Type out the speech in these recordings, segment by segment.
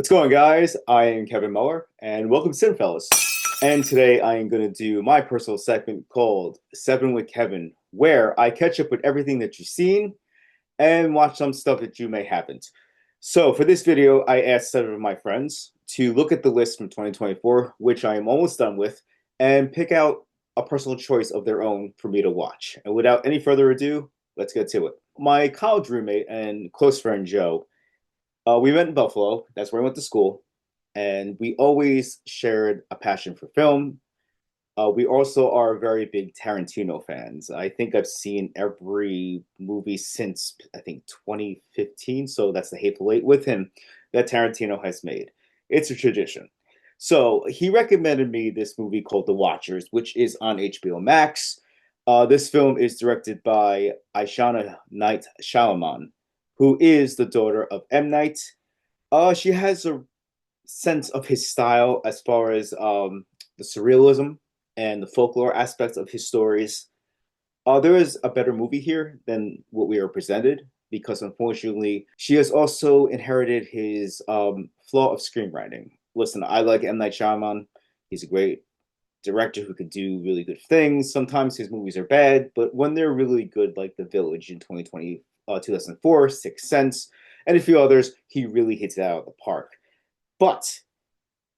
What's going, guys? I am Kevin Mower, and welcome to Cinephellas. And today I am going to do my personal segment called 7 with Kevin, where I catch up with everything that you've seen and watch some stuff that you may haven't. So for this video, I asked 7 of my friends to look at the list from 2024, which I am almost done with, and pick out a personal choice of their own for me to watch. And without any further ado, let's get to it. My college roommate and close friend Joe, we met in Buffalo. That's where I went to school. And we always shared a passion for film. We also are very big Tarantino fans. I think I've seen every movie since, I think, 2015. So that's The Hateful Eight with him that Tarantino has made. It's a tradition. So he recommended me this movie called The Watchers, which is on HBO Max. This film is directed by Aishana Night Shyamalan, who is the daughter of M. Night. She has a sense of his style as far as the surrealism and the folklore aspects of his stories. There is a better movie here than what we are presented because, unfortunately, she has also inherited his flaw of screenwriting. Listen, I like M. Night Shyamalan. He's a great director who could do really good things. Sometimes his movies are bad, but when they're really good, like The Village in 2004, Sixth Sense, and a few others, he really hits it out of the park. But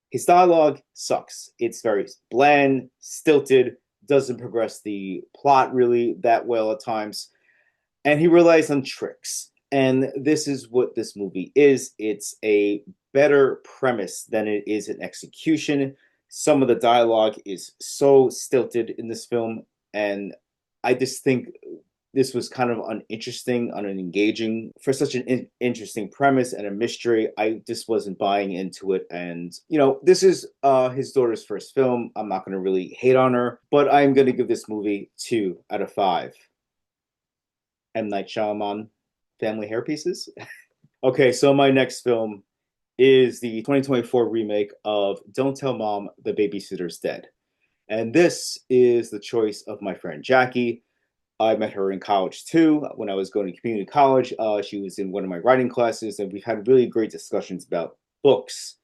his dialogue sucks. It's very bland, stilted, doesn't progress the plot really that well at times, and he relies on tricks. And this is what this movie is. It's a better premise than it is an execution. Some of the dialogue is so stilted in this film, and I just think this was kind of uninteresting, unengaging for such an interesting premise and a mystery. I just wasn't buying into it. And, this is his daughter's first film. I'm not going to really hate on her, but I'm going to give this movie 2 out of 5. M. Night Shyamalan family hairpieces. Okay, so my next film is the 2024 remake of Don't Tell Mom the Babysitter's Dead. And this is the choice of my friend Jackie. I met her in college too. When I was going to community college, she was in one of my writing classes, and we've had really great discussions about books,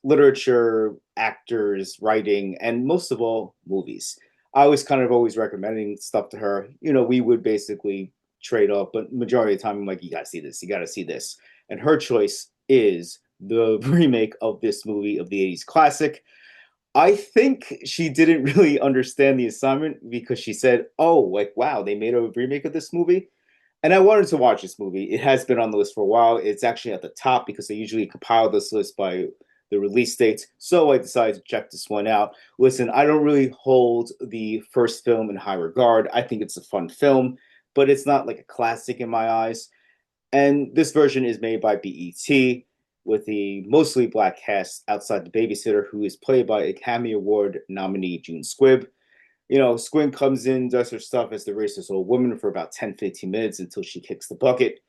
literature, actors, writing, and most of all, movies. I was kind of always recommending stuff to her. We would basically trade off, but majority of the time, I'm like, you gotta see this, you gotta see this. And her choice is the remake of this movie of the 80s classic. I think she didn't really understand the assignment because she said, "Oh, like wow, they made a remake of this movie." And I wanted to watch this movie. It has been on the list for a while. It's actually at the top because they usually compile this list by the release dates. So I decided to check this one out. Listen, I don't really hold the first film in high regard. I think it's a fun film, but it's not like a classic in my eyes. And this version is made by BET with the mostly black cast outside the babysitter, who is played by Academy Award nominee June Squibb. Squint comes in, does her stuff as the racist old woman for about 10-15 minutes until she kicks the bucket.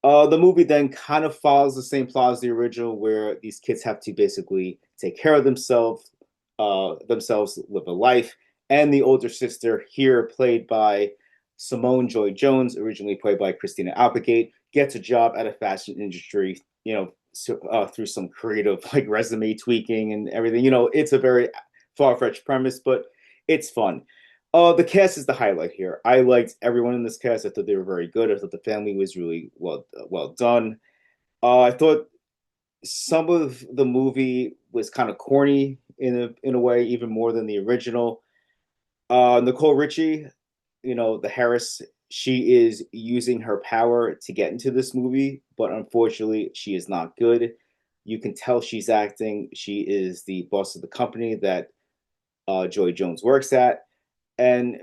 The movie then kind of follows the same plot as the original, where these kids have to basically take care of themselves, live a life. And the older sister, here played by Simone Joy Jones, originally played by Christina Applegate, gets a job at a fashion industry, through some creative like resume tweaking and everything. It's a very far-fetched premise, but it's fun. The cast is the highlight here. I liked everyone in this cast. I thought they were very good. I thought the family was really well done. I thought some of the movie was kind of corny in a way, even more than the original. Nicole Richie, the Harris, she is using her power to get into this movie, but unfortunately, she is not good. You can tell she's acting. She is the boss of the company that Joy Jones works at, and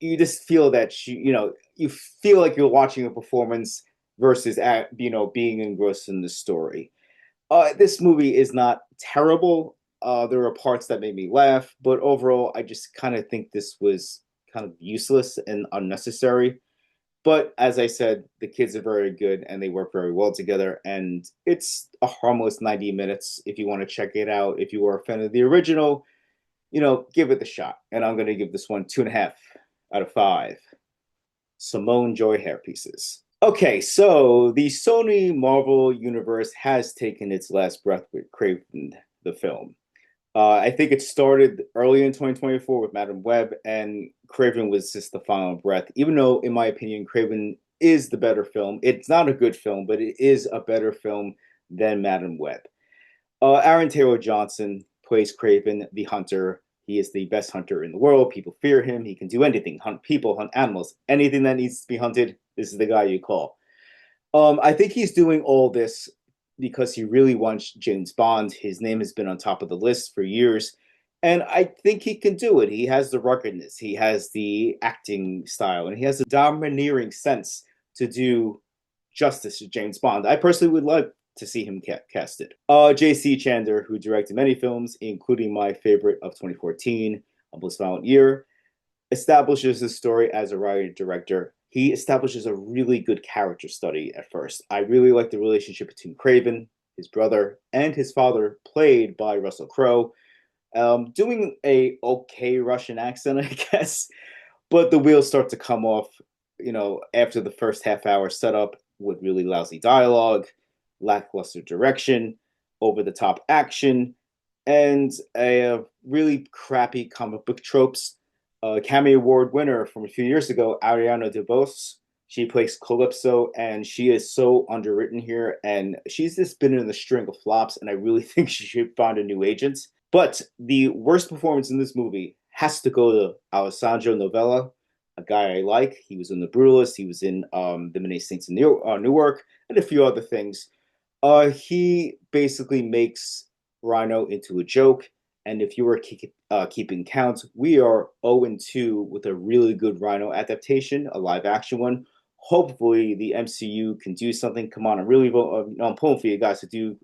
you just feel that you feel like you're watching a performance versus being engrossed in the story. This movie is not terrible. There are parts that made me laugh, but overall, I just kind of think this was kind of useless and unnecessary. But as I said, the kids are very good and they work very well together. And it's a harmless 90 minutes if you want to check it out. If you are a fan of the original, give it the shot. And I'm going to give this one 2.5 out of 5 Simone Joy hairpieces. Okay, so the Sony Marvel universe has taken its last breath with Craven, the film. I think it started early in 2024 with Madam Web, and Craven was just the final breath. Even though, in my opinion, Craven is the better film. It's not a good film, but it is a better film than Madam Web. Aaron Taylor Johnson plays Craven, the hunter. He is the best hunter in the world. People fear him. He can do anything: hunt people, hunt animals, anything that needs to be hunted. This is the guy you call. I think he's doing all this because he really wants James Bond. His name has been on top of the list for years, and I think he can do it. He has the ruggedness, he has the acting style, and he has a domineering sense to do justice to James Bond. I personally would love to see him casted. J.C. Chandler, who directed many films, including my favorite of 2014, A Most Violent Year, establishes the story as a writer director. He establishes a really good character study at first. I really like the relationship between Craven, his brother, and his father, played by Russell Crowe. Doing a okay Russian accent, I guess, but the wheels start to come off, after the first half hour setup with really lousy dialogue, lackluster direction, over the top action, and a really crappy comic book tropes. Academy Award winner from a few years ago, Ariana DeBose. She plays Calypso, and she is so underwritten here. And she's just been in the string of flops, and I really think she should find a new agent. But the worst performance in this movie has to go to Alessandro Novella, a guy I like. He was in The Brutalist, he was in The Many Saints in Newark, and a few other things. He basically makes Rhino into a joke. And if you were keeping count, we are 0-2 with a really good Rhino adaptation, a live action one. Hopefully, the MCU can do something. Come on, I'm pulling for you guys to do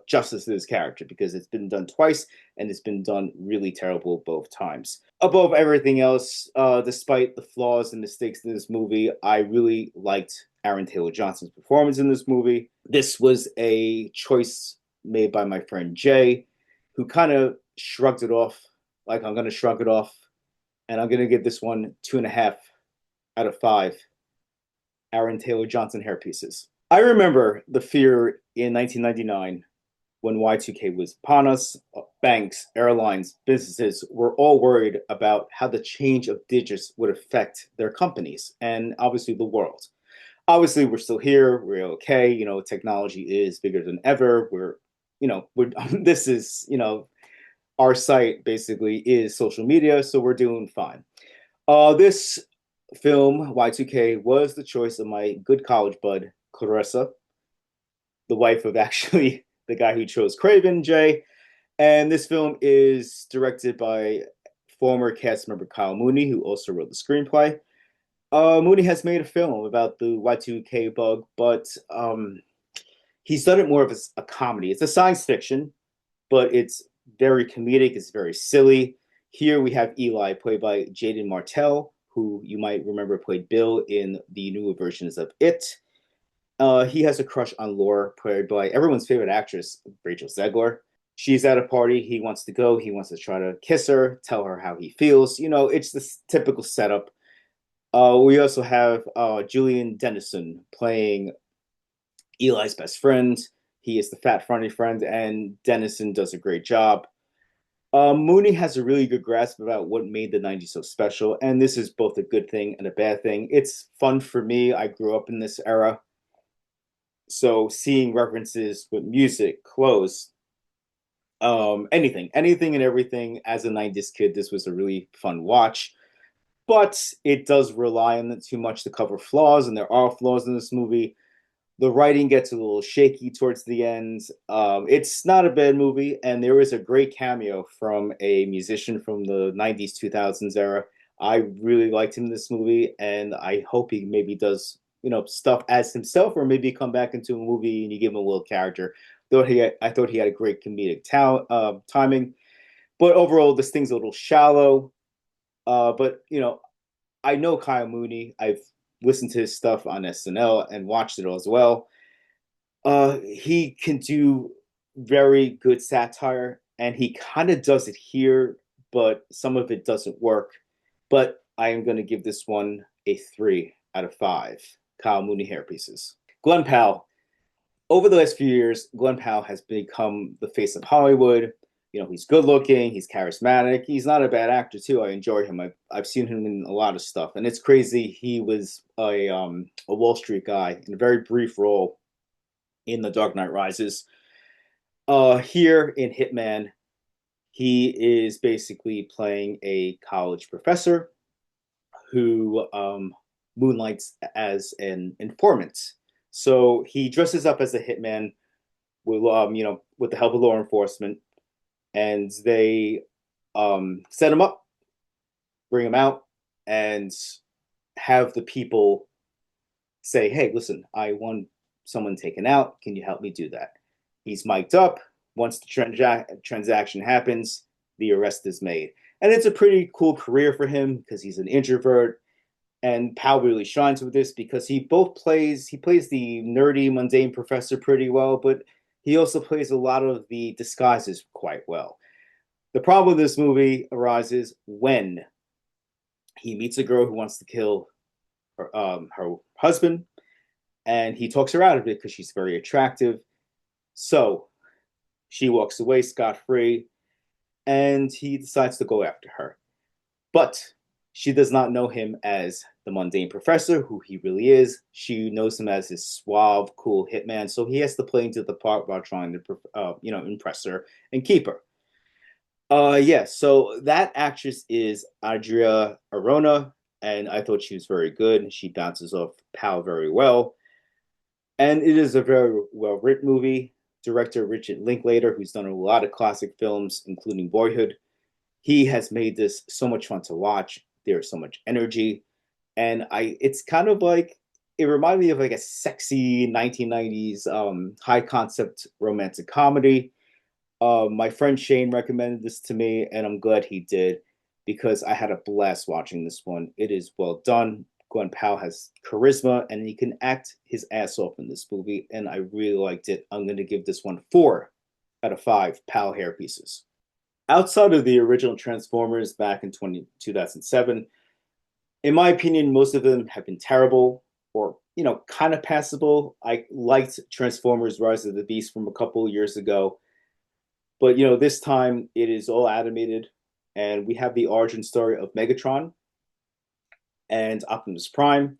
justice to this character because it's been done twice and it's been done really terrible both times. Above everything else, despite the flaws and mistakes in this movie, I really liked Aaron Taylor Johnson's performance in this movie. This was a choice made by my friend Jay, who kind of shrugged it off, like I'm going to shrug it off, and I'm going to give this one 2.5 out of 5 Aaron Taylor Johnson hairpieces. I remember the fear in 1999 when Y2K was upon us. Banks, airlines, businesses were all worried about how the change of digits would affect their companies and obviously the world. Obviously, we're still here. We're okay. Technology is bigger than ever. We're this is, our site basically is social media, so we're doing fine. This film, Y2K, was the choice of my good college bud, Clarissa, the wife of actually the guy who chose Craven, Jay. And this film is directed by former cast member Kyle Mooney, who also wrote the screenplay. Mooney has made a film about the Y2K bug, but he's done it more of a comedy. It's a science fiction, but it's very comedic. It's very silly. Here we have Eli, played by Jaden Martell, who you might remember played Bill in the newer versions of It. He has a crush on Laura, played by everyone's favorite actress, Rachel Zegler. She's at a party. He wants to go. He wants to try to kiss her, tell her how he feels. It's this typical setup. We also have Julian Dennison playing Eli's best friend. He is the fat, funny friend, and Dennison does a great job. Mooney has a really good grasp about what made the 90s so special, and this is both a good thing and a bad thing. It's fun for me. I grew up in this era. So seeing references with music, clothes, anything and everything as a 90s kid, this was a really fun watch. But it does rely on it too much to cover flaws, and there are flaws in this movie. The writing gets a little shaky towards the end. It's not a bad movie, and there is a great cameo from a musician from the 90s, 2000s era. I really liked him in this movie, and I hope he maybe does, stuff as himself, or maybe come back into a movie and you give him a little character. I thought he had a great comedic timing, but overall, this thing's a little shallow. But I know Kyle Mooney. I've listened to his stuff on SNL and watched it as well. He can do very good satire, and he kind of does it here, but some of it doesn't work. But I am going to give this one a 3 out of 5. Kyle Mooney hairpieces. Glenn Powell. Over the last few years, Glenn Powell has become the face of Hollywood. You know, he's good looking, he's charismatic, he's not a bad actor too. I enjoy him. I've seen him in a lot of stuff, and it's crazy. He was a Wall Street guy in a very brief role in The Dark Knight Rises. Here in Hitman, he is basically playing a college professor who moonlights as an informant. So he dresses up as a hitman with, with the help of law enforcement, and they set him up, bring him out, and have the people say, "Hey, listen, I want someone taken out. Can you help me do that?" He's mic'd up. Once the transaction happens, the arrest is made. And it's a pretty cool career for him because he's an introvert. And Powell really shines with this because he plays the nerdy, mundane professor pretty well, but he also plays a lot of the disguises quite well. The problem with this movie arises when he meets a girl who wants to kill her husband, and he talks her out of it because she's very attractive. So she walks away scot-free, and he decides to go after her. But she does not know him as the mundane professor, who he really is. She knows him as his suave, cool hitman. So he has to play into the part while trying to, impress her and keep her. Yeah. So that actress is Adria Arona, and I thought she was very good. She bounces off Powell very well, and it is a very well written movie. Director Richard Linklater, who's done a lot of classic films, including Boyhood, he has made this so much fun to watch. There's so much energy, and it's kind of like it reminded me of like a sexy 1990s high concept romantic comedy. My friend Shane recommended this to me, and I'm glad he did because I had a blast watching this one. It is well done. Glenn Powell has charisma, and he can act his ass off in this movie, and I really liked it. I'm going to give this one 4 out of 5 Powell hairpieces. Outside of the original Transformers back in 2007, in my opinion, most of them have been terrible or, kind of passable. I liked Transformers Rise of the Beast from a couple of years ago. But, this time it is all animated, and we have the origin story of Megatron and Optimus Prime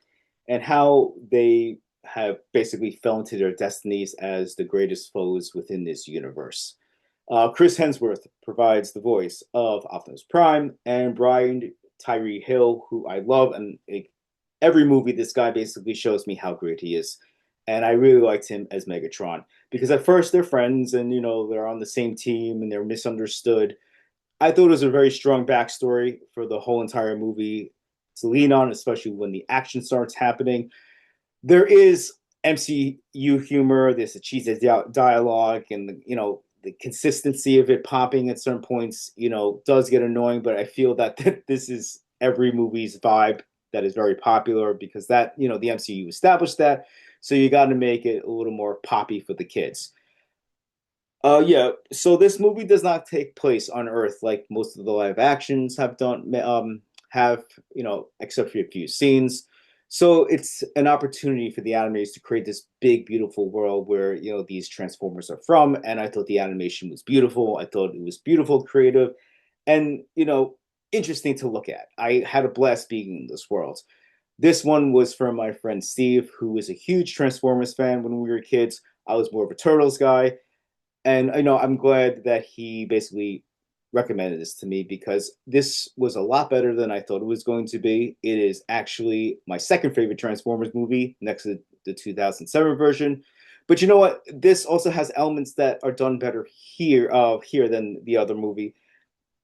and how they have basically fell into their destinies as the greatest foes within this universe. Chris Hemsworth provides the voice of Optimus Prime, and Brian Tyree Hill, who I love, and every movie this guy basically shows me how great he is. And I really liked him as Megatron because at first they're friends and they're on the same team and they're misunderstood. I thought it was a very strong backstory for the whole entire movie to lean on, especially when the action starts happening. There is MCU humor, there's a cheesy dialogue, and the consistency of it popping at certain points, does get annoying. But I feel that this is every movie's vibe that is very popular because the MCU established that. So you got to make it a little more poppy for the kids. Yeah. So this movie does not take place on Earth like most of the live actions have done. Except for a few scenes. So it's an opportunity for the animators to create this big, beautiful world where these Transformers are from. And I thought the animation was beautiful. I thought it was beautiful, creative, and interesting to look at. I had a blast being in this world. This one was from my friend Steve, who was a huge Transformers fan when we were kids. I was more of a Turtles guy, and I'm glad that he basically recommended this to me because this was a lot better than I thought it was going to be. It is actually my second favorite Transformers movie next to the 2007 version. But you know what? This also has elements that are done better here than the other movie.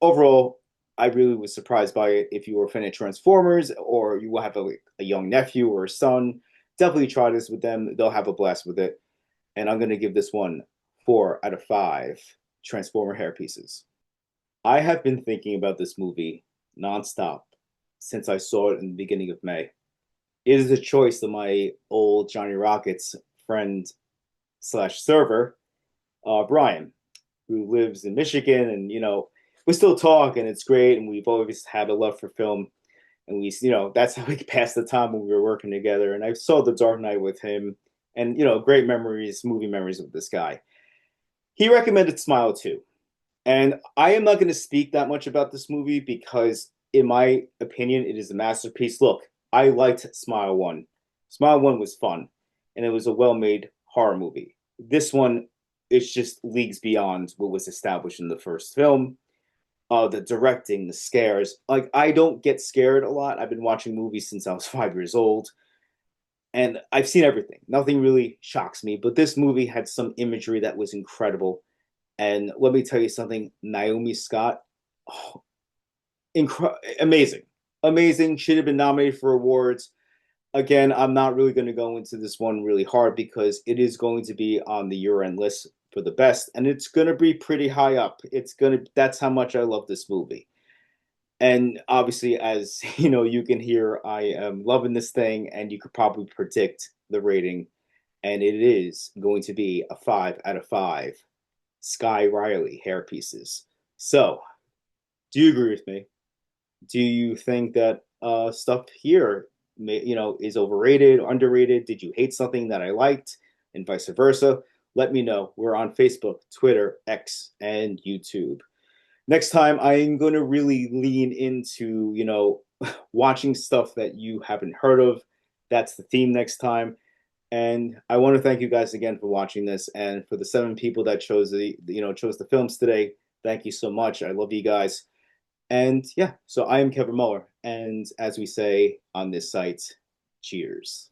Overall, I really was surprised by it. If you were a fan of Transformers or you have a young nephew or a son, definitely try this with them. They'll have a blast with it. And I'm going to give this one 4 out of 5 Transformer hairpieces. I have been thinking about this movie nonstop since I saw it in the beginning of May. It is a choice that my old Johnny Rockets friend slash server, Brian, who lives in Michigan, and we still talk, and it's great, and we've always had a love for film. and that's how we passed the time when we were working together. And I saw The Dark Knight with him, and great memories, movie memories with this guy. He recommended Smile too, and I am not going to speak that much about this movie because, in my opinion, it is a masterpiece. Look, I liked Smile 1. Smile 1 was fun, and it was a well made horror movie. This one is just leagues beyond what was established in the first film. The directing, the scares. Like, I don't get scared a lot. I've been watching movies since I was 5 years old, and I've seen everything. Nothing really shocks me, but this movie had some imagery that was incredible. And let me tell you something, Naomi Scott, oh, amazing, amazing. Should have been nominated for awards. Again, I'm not really going to go into this one really hard because it is going to be on the year-end list for the best, and it's going to be pretty high up. That's how much I love this movie. And obviously, as you can hear, I am loving this thing, and you could probably predict the rating, and it is going to be a 5 out of 5 Sky Riley hair pieces. So, do you agree with me? Do you think that stuff here is overrated, underrated? Did you hate something that I liked, and vice versa? Let me know. We're on Facebook, Twitter, X, and YouTube. Next time, I'm going to really lean into watching stuff that you haven't heard of. That's the theme next time. And I want to thank you guys again for watching this, and for the 7 people that chose the films today. Thank you so much. I love you guys. And yeah, so I am Kevin Muller, and as we say on this site, cheers.